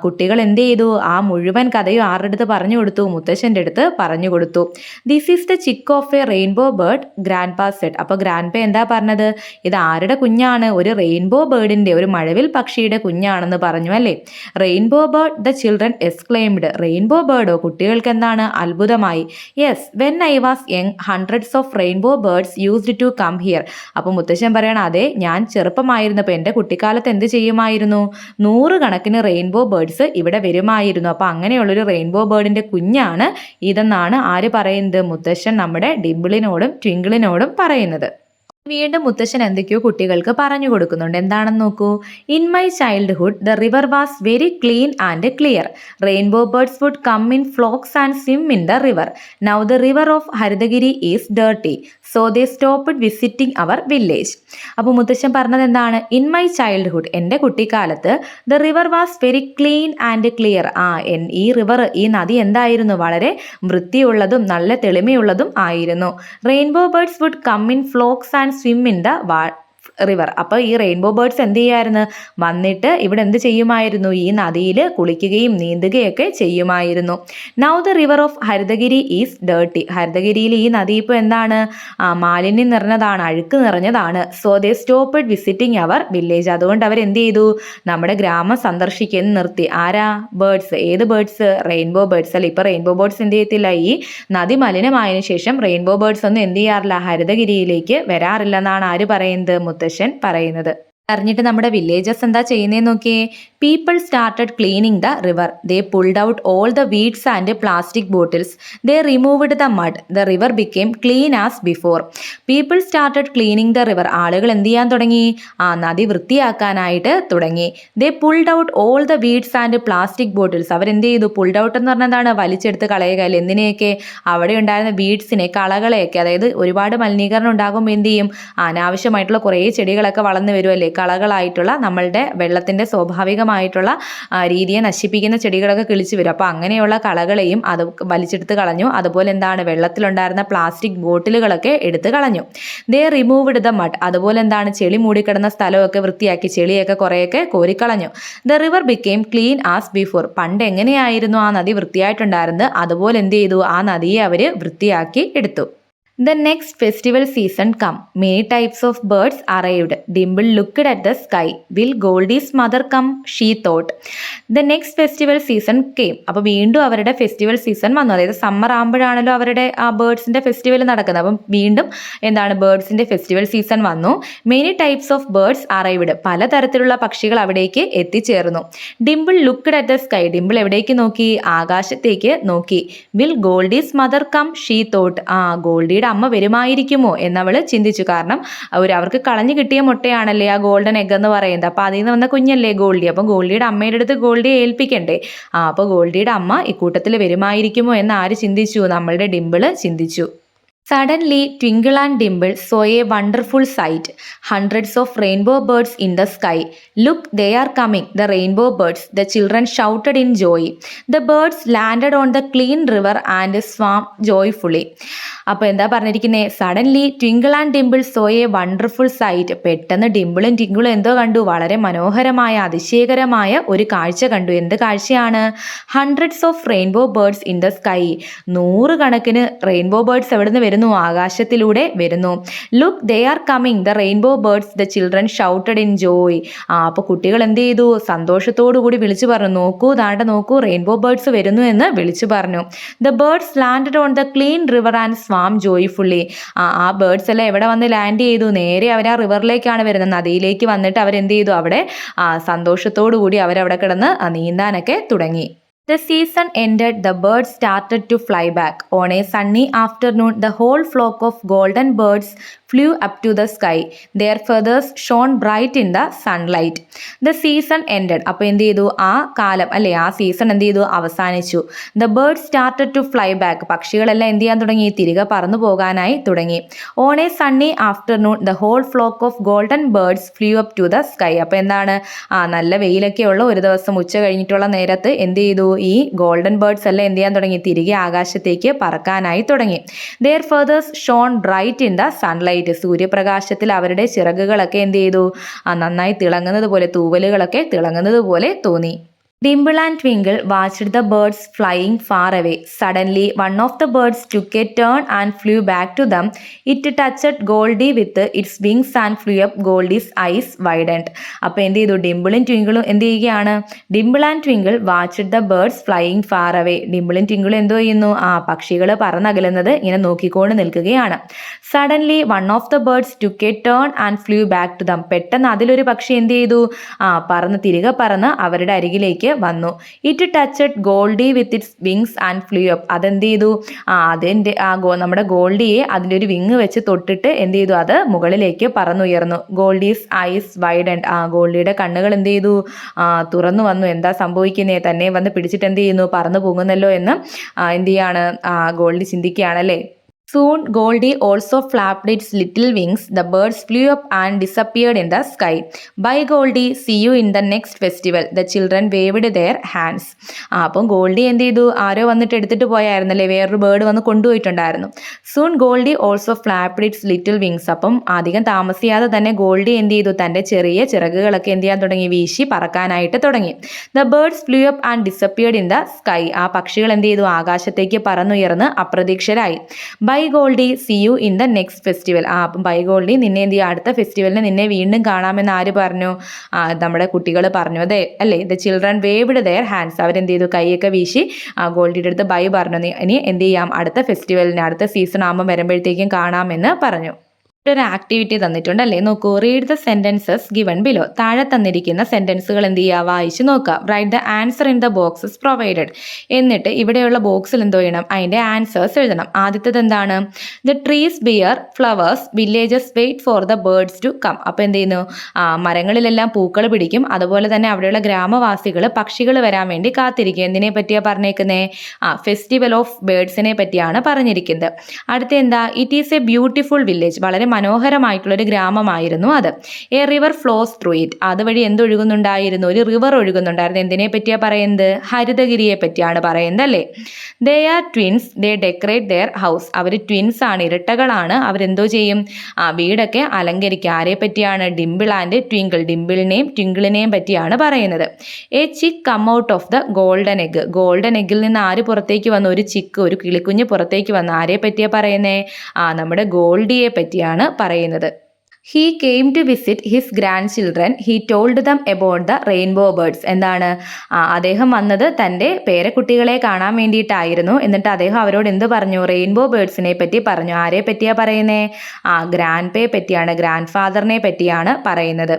കുട്ടികൾ എന്ത് ചെയ്തു? മുഴുവൻ കഥയും ആരുടെ അടുത്ത് പറഞ്ഞു കൊടുത്തു? മുത്തശ്ശൻ്റെ അടുത്ത് പറഞ്ഞു കൊടുത്തു. This is the chick of a rainbow bird, grandpa said. അപ്പോൾ ഗ്രാൻഡ്പ എന്താ പറഞ്ഞത്? ഇത് ആരുടെ കുഞ്ഞാണ്? ഒരു റെയിൻബോ ബേർഡിൻ്റെ, ഒരു മഴവിൽ പക്ഷിയുടെ കുഞ്ഞാണെന്ന് പറഞ്ഞു, അല്ലേ. Rainbow bird, the children exclaimed. Rainbow ബേർഡോ? കുട്ടികൾക്ക് എന്താണ്? അത്ഭുതമായി. Yes, when I was young, hundreds of rainbow birds used to come here. അപ്പോൾ മുത്തശ്ശൻ പറയണം, അതെ, ഞാൻ ചെറുപ്പമായിരുന്നപ്പോൾ എൻ്റെ കുട്ടിക്കാലത്ത് എന്ത് ചെയ്യുമായിരുന്നു? 100 കണക്കിന് റെയിൻബോ ബേർഡ്സ് ഇവിടെ വരുമായിരുന്നു. അപ്പോൾ അങ്ങനെയുള്ളൊരു റെയിൻബോ ബേർഡിന്റെ കുഞ്ഞാണ് ഇതെന്നാണ് ആര് പറയുന്നത്? മുത്തശ്ശൻ നമ്മുടെ ഡിംപിളിനോടും ട്വിങ്കിളിനോടും പറയുന്നത്. വീണ്ടും മുത്തശ്ശൻ എന്തൊക്കെയോ കുട്ടികൾക്ക് പറഞ്ഞു കൊടുക്കുന്നുണ്ട്. എന്താണെന്ന് നോക്കൂ. In my childhood the river was very clean and clear. Rainbow birds would come in flocks and swim in the river. Now the river of Harithagiri is dirty, so they stopped visiting our village. അപ്പോൾ മുത്തശ്ശൻ പറഞ്ഞത് എന്താണ്? In my childhood, എൻ്റെ കുട്ടിക്കാലത്ത്, the river was very clean and clear. ഈ river, ഈ നദി എന്തായിരുന്നു? വളരെ വൃത്തിയുള്ളതും നല്ല തെളിമയുള്ളതും ആയിരുന്നു. Rainbow birds would come in flocks and swim in the river. അപ്പോൾ ഈ റെയിൻബോ ബേർഡ്സ് എന്ത് ചെയ്യുമായിരുന്നു? വന്നിട്ട് ഇവിടെ എന്ത് ചെയ്യുമായിരുന്നു? ഈ നദിയിൽ കുളിക്കുകയും നീന്തുകയൊക്കെ ചെയ്യുമായിരുന്നു. Now the river of Harithagiri is dirty. ഹരിതഗിരിയിൽ ഈ നദി ഇപ്പോൾ എന്താണ്? മാലിന്യം നിറഞ്ഞതാണ്, അഴുക്ക് നിറഞ്ഞതാണ്. So they stopped visiting our village. അതുകൊണ്ട് അവർ എന്ത് ചെയ്തു? നമ്മുടെ ഗ്രാമം സന്ദർശിക്കാൻ നിർത്തി. ആരാ? ബേർഡ്സ്. ഏത് ബേർഡ്സ്? റെയിൻബോ ബേർഡ്സ്, അല്ല. ഇപ്പോൾ റെയിൻബോ ബേർഡ്സ് എന്ത് ചെയ്യത്തില്ല? ഈ നദി മലിനമായതിനു ശേഷം റെയിൻബോ ബേർഡ്സ് ഒന്നും എന്ത് ചെയ്യാറില്ല? ഹരിതഗിരിയിലേക്ക് വരാറില്ലെന്നാണ് ആര് പറയുന്നത്? മുത്തശ്ശൻ പറയുന്നത്. അറിഞ്ഞിട്ട് നമ്മുടെ വില്ലേജസ് എന്താ ചെയ്യുന്നതെന്ന് നോക്കിയേ. People started cleaning the river. They pulled out all the weeds and plastic bottles. They removed the mud. The river became clean as before. People started cleaning the river. ആളുകൾ എന്ത് ചെയ്യാൻ തുടങ്ങി? നദി വൃത്തിയാക്കാനായിട്ട് തുടങ്ങി. They pulled out all the weeds and plastic bottles. അവരെന്ത് ചെയ്തു? Pulled out എന്ന് പറഞ്ഞാൽ എന്താണ്? വലിച്ചെടുത്ത് കളയുക, അല്ലെ. എന്തിനെയൊക്കെ? അവിടെ ഉണ്ടായിരുന്ന വീഡ്സിനെ, കളകളെയൊക്കെ. അതായത് ഒരുപാട് മലിനീകരണം ഉണ്ടാകുമ്പോൾ എന്ത് ചെയ്യും? അനാവശ്യമായിട്ടുള്ള കുറേ ചെടികളൊക്കെ വളർന്നു വരുമല്ലേ, കളകളായിട്ടുള്ള നമ്മളുടെ വെള്ളത്തിൻ്റെ സ്വാഭാവികമായിട്ടുള്ള രീതിയെ നശിപ്പിക്കുന്ന ചെടികളൊക്കെ കിളിച്ചു വരും. അപ്പോൾ അങ്ങനെയുള്ള കളകളെയും അത് വലിച്ചെടുത്ത് കളഞ്ഞു. അതുപോലെ എന്താണ്? വെള്ളത്തിലുണ്ടായിരുന്ന പ്ലാസ്റ്റിക് ബോട്ടിലുകളൊക്കെ എടുത്ത് കളഞ്ഞു. They removed the mud. അതുപോലെ എന്താണ്? ചെളി മൂടിക്കിടന്ന സ്ഥലമൊക്കെ വൃത്തിയാക്കി, ചെളിയൊക്കെ കുറേയൊക്കെ കോരിക്കളഞ്ഞു. The river became clean as before. പണ്ട് എങ്ങനെയായിരുന്നു ആ നദി വൃത്തിയായിട്ടുണ്ടായിരുന്നത്, അതുപോലെ എന്ത് ചെയ്തു? ആ നദിയെ അവർ വൃത്തിയാക്കി എടുത്തു. The next festival season come. Many types of birds arrived. Dimple looked at the sky. Will Goldie's mother come? She thought. The next festival season came. അപ്പോൾ വീണ്ടും അവരുടെ ഫെസ്റ്റിവൽ സീസൺ വന്നു. അതായത് സമ്മർ ആകുമ്പോഴാണല്ലോ അവരുടെ ആ ബേർഡ്സിൻ്റെ ഫെസ്റ്റിവൽ നടക്കുന്നത്. അപ്പം വീണ്ടും എന്താണ് ബേർഡ്സിൻ്റെ ഫെസ്റ്റിവൽ സീസൺ വന്നു. Many types of birds arrived. പലതരത്തിലുള്ള പക്ഷികൾ അവിടേക്ക് എത്തിച്ചേർന്നു. Dimple looked at the sky. Dimple എവിടേക്ക് നോക്കി? ആകാശത്തേക്ക് നോക്കി. Will Goldie's mother come? She thought. ഗോൾഡിയുടെ അമ്മ വരുമായിരിക്കുമോ എന്നവൾ ചിന്തിച്ചു. കാരണം അവർക്ക് കളഞ്ഞു കിട്ടിയ മുട്ടയാണല്ലേ ആ ഗോൾഡൻ എഗ് എന്ന് പറയുന്നത്. അപ്പോൾ അതിൽ നിന്ന് വന്ന കുഞ്ഞല്ലേ ഗോൾഡി. അപ്പം ഗോൾഡിയുടെ അമ്മയുടെ അടുത്ത് ഗോൾഡിയെ ഏൽപ്പിക്കണ്ടേ. അപ്പോൾ ഗോൾഡിയുടെ അമ്മ ഇക്കൂട്ടത്തിൽ വരുമായിരിക്കുമോ എന്ന് ആര് ചിന്തിച്ചു? നമ്മളുടെ ഡിംപിള് ചിന്തിച്ചു. Suddenly, Twinkle and Dimple saw a wonderful sight. Hundreds of rainbow birds in the sky. Look, they are coming, the rainbow birds, the children shouted in joy. The birds landed on the clean river and swam joyfully. അപ്പോൾ എന്താ പറഞ്ഞിരിക്കുന്നത്? Suddenly Twinkle and Dimple saw a wonderful sight. പെട്ടെന്ന് ഡിംപിളും ട്വിങ്കിളും എന്തോ കണ്ടു? വളരെ മനോഹരമായ അതിശയകരമായ ഒരു കാഴ്ച കണ്ടു. എന്ത് കാഴ്ചയാണ്? Hundreds of rainbow birds in the sky. 100 കണക്കിന് റെയിൻബോ ബേർഡ്സ് എവിടെ നിന്ന് വരുന്നു? ആകാശത്തിലൂടെ വരുന്നു. Look, they are coming, the rainbow birds, the children shouted in joy. അപ്പോൾ കുട്ടികൾ എന്ത് ചെയ്തു? സന്തോഷത്തോടു കൂടി വിളിച്ചു പറഞ്ഞു, നോക്കൂ ദാണ്ട നോക്കൂ, റെയിൻബോ ബേർഡ്സ് വരുന്നു എന്ന് വിളിച്ചു പറഞ്ഞു. The birds landed on the clean river and swam joyfully. ആ ബേർഡ്സ് എല്ലാം എവിടെ വന്ന് ലാൻഡ് ചെയ്തു? നേരെ അവർ ആ റിവറിലേക്കാണ് വരുന്നത്. നദിയിലേക്ക് വന്നിട്ട് അവരെന്ത് ചെയ്തു? അവിടെ സന്തോഷത്തോടു കൂടി അവരവിടെ കിടന്ന് നീന്താനൊക്കെ തുടങ്ങി. The season ended, the birds started to fly back. On a sunny afternoon, the whole flock of golden birds flew up to the sky. Their feathers shone bright in the sunlight. The season ended. അപ്പോൾ എന്ത് ചെയ്തു? ആ കാലം അല്ലേ, ആ season എന്ത് ചെയ്തു? അവസാനിച്ചു. The birds started to fly back. പക്ഷികളെല്ലാം എന്ത് ചെയ്യാൻ തുടങ്ങി? തിരികെ പറന്നു പോകാനായി തുടങ്ങി. On a sunny afternoon, the whole flock of golden birds flew up to the sky. അപ്പോൾ എന്താണ്? നല്ല വെയിലൊക്കെയുള്ള ഒരു ദിവസം ഉച്ച കഴിഞ്ഞിട്ടുള്ള നേരത്ത് എന്ത് ചെയ്തു? ഈ ഗോൾഡൻ ബേർഡ്സ് എല്ലാം എന്ത് ചെയ്യാൻ തുടങ്ങി? തിരികെ ആകാശത്തേക്ക് പറക്കാനായി തുടങ്ങി. Their feathers shone bright in the sunlight. സൂര്യപ്രകാശത്തിൽ അവരുടെ ചിറകുകളൊക്കെ എന്ത് ചെയ്തു? നന്നായി തിളങ്ങുന്നത് പോലെ, തൂവലുകളൊക്കെ തിളങ്ങുന്നത് പോലെ തോന്നി. Dimple and Twinkle watched the birds flying far away. Suddenly, one of the birds took a turn and flew back to them. It touched Goldie with its wings and flew up. Goldie's eyes widened. അപ്പോൾ എന്ത് ചെയ്തു? ഡിംപിളും ട്വിങ്കിളും എന്ത് ചെയ്യുകയാണ്? Dimple and Twinkle watched the birds flying far away. ഡിംപിളും ട്വിങ്കിളും എന്തോ ചെയ്യുന്നു? പക്ഷികൾ പറന്നകലുന്നത് ഇങ്ങനെ നോക്കിക്കൊണ്ട് നിൽക്കുകയാണ്. Suddenly one of the birds took a turn and flew back to them. പെട്ടെന്ന് അതിലൊരു പക്ഷി എന്ത് ചെയ്തു? തിരികെ പറന്ന് അവരുടെ അരികിലേക്ക് വന്നു. It touched Goldie with its wings and flew up. അതെന്ത് ചെയ്തു? അതിൻ്റെ നമ്മുടെ ഗോൾഡിയെ അതിൻ്റെ ഒരു വിങ് വെച്ച് തൊട്ടിട്ട് എന്ത് ചെയ്തു? അത് മുകളിലേക്ക് പറന്നുയർന്നു. ഗോൾഡീസ് ഐസ് വൈഡൻഡ്. ഗോൾഡിയുടെ കണ്ണുകൾ എന്ത് ചെയ്തു? തുറന്നു വന്നു. എന്താ സംഭവിക്കുന്നത്? തന്നെ വന്ന് പിടിച്ചിട്ട് എന്ത് ചെയ്യുന്നു? പറന്നു പോകുന്നല്ലോ എന്ന് എന്ത് ചെയ്യാണ്? Goldy ചിന്തിക്കുകയാണല്ലേ. Soon Goldie also flapped its little wings. The birds flew up and disappeared in the sky. Bye Goldie, see you in the next festival. The children waved their hands. അപ്പം ഗോൾഡി എന്ത് ചെയ്തു? ആരോ വന്നിട്ട് എടുത്തിട്ട് പോയായിരുന്നല്ലേ, വേറൊരു ബേർഡ് വന്ന് കൊണ്ടുപോയിട്ടുണ്ടായിരുന്നു. Soon Goldie also flapped its little wings. അപ്പം അധികം താമസിയാതെ തന്നെ ഗോൾഡി എന്ത് ചെയ്തു? തൻ്റെ ചെറിയ ചിറകുകളൊക്കെ എന്ത് ചെയ്യാൻ തുടങ്ങി? വീശി പറക്കാനായിട്ട് തുടങ്ങി. The birds flew up and disappeared in the sky. പക്ഷികൾ എന്ത് ചെയ്തു? ആകാശത്തേക്ക് പറന്നുയർന്ന് അപ്രതീക്ഷരായി. Bye Goldie, see you in the next festival. അപ്പം ബൈ ഗോൾഡി, നിന്നെ എന്ത് ചെയ്യുക? അടുത്ത ഫെസ്റ്റിവലിന് നിന്നെ വീണ്ടും കാണാമെന്ന് ആര് പറഞ്ഞു? നമ്മുടെ കുട്ടികൾ പറഞ്ഞു. അതെ അല്ലേ? The children waved there hands. അവരെന്ത് ചെയ്തു? കൈയൊക്കെ വീശി ഗോൾഡിയുടെ അടുത്ത് ബൈ പറഞ്ഞു. ഇനി എന്ത് ചെയ്യാം? അടുത്ത ഫെസ്റ്റിവലിന്, അടുത്ത സീസൺ ആകുമ്പോൾ വരുമ്പോഴത്തേക്കും കാണാമെന്ന് പറഞ്ഞു. ഒരു ആക്ടിവിറ്റി തന്നിട്ടുണ്ട് അല്ലേ? നോക്കൂ. Read the sentences given below. താഴെ തന്നിരിക്കുന്ന സെന്റൻസുകൾ എന്ത് ചെയ്യുക? വായിച്ച് നോക്കുക. Write the answer in the boxes provided. എന്നിട്ട് ഇവിടെയുള്ള ബോക്സിൽ എന്തോ ചെയ്യണം? അതിൻ്റെ ആൻസേഴ്സ് എഴുതണം. ആദ്യത്തേത് എന്താണ്? The trees bear flowers, villages wait for the birds to come. അപ്പോൾ എന്ത് ചെയ്യുന്നു? മരങ്ങളിലെല്ലാം പൂക്കൾ പിടിക്കും. അതുപോലെ തന്നെ അവിടെയുള്ള ഗ്രാമവാസികൾ പക്ഷികൾ വരാൻ വേണ്ടി കാത്തിരിക്കും. എന്തിനെ പറ്റിയാണ് പറഞ്ഞേക്കുന്നത്? ഫെസ്റ്റിവൽ ഓഫ് ബേർഡ്സിനെ പറ്റിയാണ് പറഞ്ഞിരിക്കുന്നത്. അടുത്ത എന്താ? It is a beautiful village. വളരെ മനോഹരമായിട്ടുള്ളൊരു ഗ്രാമമായിരുന്നു അത്. A river flows through it, അതുവഴി എന്തൊഴുകുന്നുണ്ടായിരുന്നു? ഒരു റിവർ ഒഴുകുന്നുണ്ടായിരുന്നു. എന്തിനെ പറ്റിയാ പറയുന്നത്? ഹരിതഗിരിയെ പറ്റിയാണ് പറയുന്നത് അല്ലേ. They are twins, they decorate their house, അവർ ട്വിൻസ് ആണ്, ഇരട്ടകളാണ്. അവരെന്തോ ചെയ്യും? വീടൊക്കെ അലങ്കരിക്കുക. ആരെ പറ്റിയാണ്? ഡിംപിൾ ആൻഡ് ട്വിങ്കിൾ, ഡിംപിളിനെയും ട്വിങ്കിളിനെയും പറ്റിയാണ് പറയുന്നത്. A chick come out of the golden egg, golden എഗ്ഗിൽ നിന്ന് ആര് പുറത്തേക്ക് വന്നു? ഒരു ചിക്ക്, ഒരു കിളിക്കുഞ്ഞ് പുറത്തേക്ക് വന്നു. ആരെ പറ്റിയാ പറയുന്നേ? നമ്മുടെ ഗോൾഡിയെ പറ്റിയാണ് പറയുന്നത്. He came to visit his grand children, he told them about the rainbow birds. എന്താണ്? അദ്ദേഹം വന്നത് തൻ്റെ പേരക്കുട്ടികളെ കാണാൻ വേണ്ടിയിട്ടായിരുന്നു. എന്നിട്ട് അദ്ദേഹം അവരോട് എന്ത് പറഞ്ഞു? റെയിൻബോ ബേർഡ്സിനെ പറ്റി പറഞ്ഞു. ആരെ പറ്റിയാ പറയുന്നേ? ഗ്രാൻഡ് പേ പറ്റിയാണ്, ഗ്രാൻഡ് ഫാദറിനെ പറ്റിയാണ് പറയുന്നത്.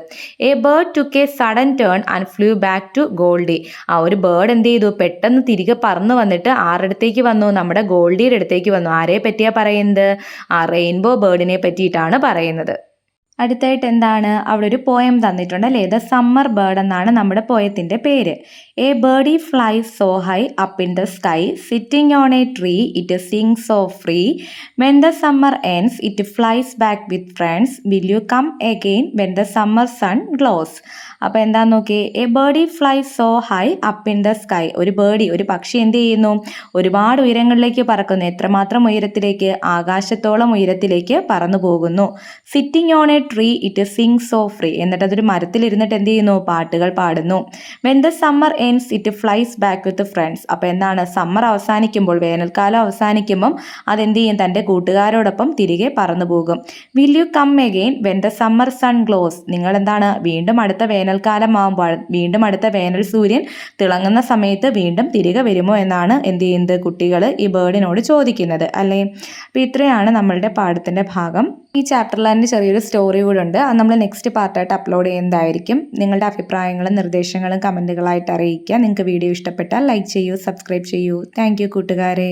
A bird took a sudden turn and flew back to Goldie, ഒരു ബേർഡ് എന്ത് ചെയ്തു? പെട്ടെന്ന് തിരികെ പറന്നു വന്നിട്ട് ആരുടെ അടുത്തേക്ക് വന്നു? നമ്മുടെ ഗോൾഡിയുടെ അടുത്തേക്ക് വന്നു. ആരെ പറ്റിയാ പറയുന്നത്? റെയിൻബോ ബേർഡിനെ പറ്റിയിട്ടാണ് പറയുന്നത്. അടുത്തായിട്ട് എന്താണ്? അവിടെ ഒരു പോയം തന്നിട്ടുണ്ട് അല്ലേ. ദ സമ്മർ ബേർഡ് എന്നാണ് നമ്മുടെ പോയത്തിൻ്റെ പേര്. A birdie flies so high up in the sky, sitting on a tree it sings so free, when the summer ends it flies back with friends, will you come again when the summer sun glows. അപ്പോൾ എന്താന്ന് നോക്കിയേ. A birdie flies so high up in the sky, ഒരു birdie, ഒരു പക്ഷി എന്ത് ചെയ്യുന്നു? ഒരുപാട് ഉയരങ്ങളിലേക്ക് പറക്കുന്നു. എത്രമാത്രം ഉയരത്തിലേക്ക്? ആകാശത്തോളം ഉയരത്തിലേക്ക് പറന്നു പോകുന്നു. Sitting on a tree it sings so free, എന്നിട്ട് അതൊരു മരത്തിൽ ഇരുന്നിട്ട് എന്ത് ചെയ്യുന്നു? പാട്ടുകൾ പാടുന്നു. When the summer ends it flies back with friends, അപ്പോൾ എന്താണ്? സമ്മർ അവസാനിക്കുമ്പോൾ, വേനൽക്കാലം അവസാനിക്കുമ്പം അതെന്ത് ചെയ്യും? തൻ്റെ കൂട്ടുകാരോടൊപ്പം തിരികെ പറന്നു പോകും. Will you come again when the summer sun glows, നിങ്ങൾ എന്താണ്? വീണ്ടും അടുത്ത വേനൽക്കാലം ആകുമ്പോൾ, വീണ്ടും അടുത്ത വേനൽ സൂര്യൻ തിളങ്ങുന്ന സമയത്ത് വീണ്ടും തിരികെ വരുമോ എന്നാണ് എന്ത് ചെയ്യുന്നത്? കുട്ടികൾ ഈ ബേർഡിനോട് ചോദിക്കുന്നത് അല്ലേ. അപ്പോൾ ഇത്രയാണ് നമ്മളുടെ പാഠത്തിൻ്റെ ഭാഗം. ഈ ചാപ്റ്ററിൽ തന്നെ ചെറിയൊരു സ്റ്റോറി കൂടെ ഉണ്ട്. അത് നമ്മൾ നെക്സ്റ്റ് പാർട്ടായിട്ട് അപ്ലോഡ് ചെയ്യുന്നതായിരിക്കും. നിങ്ങളുടെ അഭിപ്രായങ്ങളും നിർദ്ദേശങ്ങളും കമൻറ്റുകളായിട്ട് അറിയിക്കുക. നിങ്ങൾക്ക് വീഡിയോ ഇഷ്ടപ്പെട്ടാൽ ലൈക്ക് ചെയ്യൂ, സബ്സ്ക്രൈബ് ചെയ്യൂ. താങ്ക് യു കൂട്ടുകാരെ.